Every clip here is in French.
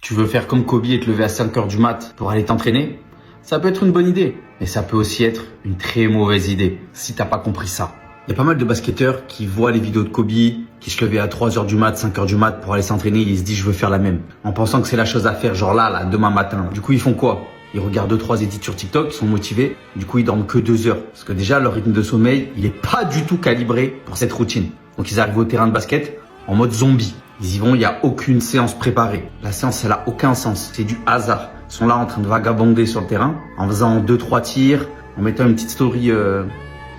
Tu veux faire comme Kobe et te lever à 5 heures du mat pour aller t'entraîner? Ça peut être une bonne idée, mais ça peut aussi être une très mauvaise idée si t'as pas compris ça. Il y a pas mal de basketteurs qui voient les vidéos de Kobe, qui se levaient à 3 heures du mat, 5 heures du mat pour aller s'entraîner et ils se disent je veux faire la même. En pensant que c'est la chose à faire, genre là, demain matin. Du coup, ils font quoi? Ils regardent 2-3 edits sur TikTok, ils sont motivés. Du coup, ils dorment que 2 heures. Parce que déjà, leur rythme de sommeil, il est pas du tout calibré pour cette routine. Donc, ils arrivent au terrain de basket en mode zombie. Ils y vont, il n'y a aucune séance préparée. La séance, elle a aucun sens. C'est du hasard. Ils sont là en train de vagabonder sur le terrain, en faisant 2-3 tirs, en mettant une petite story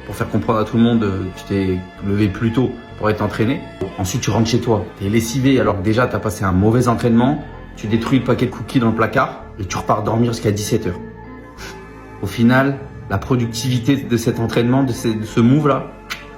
pour faire comprendre à tout le monde que tu t'es levé plus tôt pour être entraîné. Ensuite, tu rentres chez toi. T'es lessivé alors que déjà, t'as passé un mauvais entraînement. Tu détruis le paquet de cookies dans le placard et tu repars dormir jusqu'à 17 heures. Au final, la productivité de cet entraînement, de ce move-là,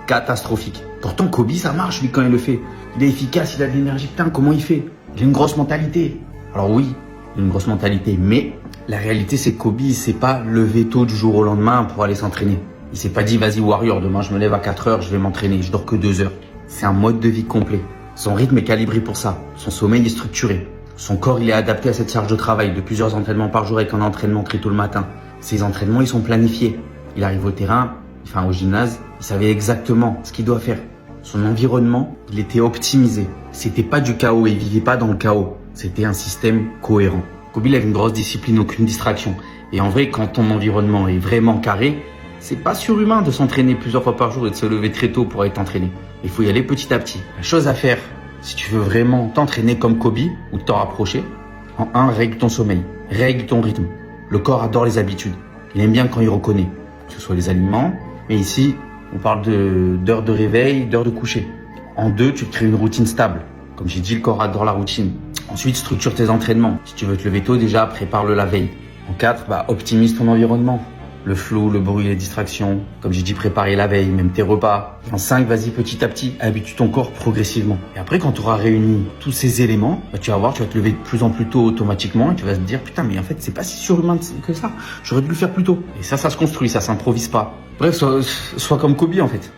catastrophique. Pourtant, Kobe, ça marche, lui, quand il le fait. Il est efficace, il a de l'énergie. Putain, comment il fait? Il a une grosse mentalité. Alors oui, il a une grosse mentalité, mais la réalité, c'est que Kobe, il s'est pas levé tôt du jour au lendemain pour aller s'entraîner. Il s'est pas dit, vas-y, Warrior, demain, je me lève à 4 heures, je vais m'entraîner. Je dors que 2 heures. C'est un mode de vie complet. Son rythme est calibré pour ça. Son sommeil est structuré. Son corps, il est adapté à cette charge de travail de plusieurs entraînements par jour avec un entraînement très tôt le matin. Ses entraînements, ils sont planifiés. Il arrive au terrain, enfin au gymnase, il savait exactement ce qu'il doit faire. Son environnement, il était optimisé. C'était pas du chaos et il vivait pas dans le chaos. C'était un système cohérent. Kobe, il avait une grosse discipline, aucune distraction. Et en vrai, quand ton environnement est vraiment carré, c'est pas surhumain de s'entraîner plusieurs fois par jour et de se lever très tôt pour être entraîné. Il faut y aller petit à petit. La chose à faire, si tu veux vraiment t'entraîner comme Kobe ou t'en rapprocher, en un, règle ton sommeil, règle ton rythme. Le corps adore les habitudes. Il aime bien quand il reconnaît, que ce soit les aliments, mais ici, on parle d'heures de réveil, d'heures de coucher. En 2, tu te crées une routine stable. Comme j'ai dit, le corps adore la routine. Ensuite, structure tes entraînements. Si tu veux te lever tôt, déjà, prépare-le la veille. En 4, optimise ton environnement. Le flou, le bruit, les distractions. Comme j'ai dit, préparer la veille, même tes repas. En 5, vas-y petit à petit, habitue ton corps progressivement. Et après, quand tu auras réuni tous ces éléments, tu vas voir, tu vas te lever de plus en plus tôt automatiquement et tu vas te dire, putain, mais en fait, c'est pas si surhumain que ça. J'aurais dû le faire plus tôt. Et ça se construit, ça s'improvise pas. Bref, sois comme Kobe, en fait.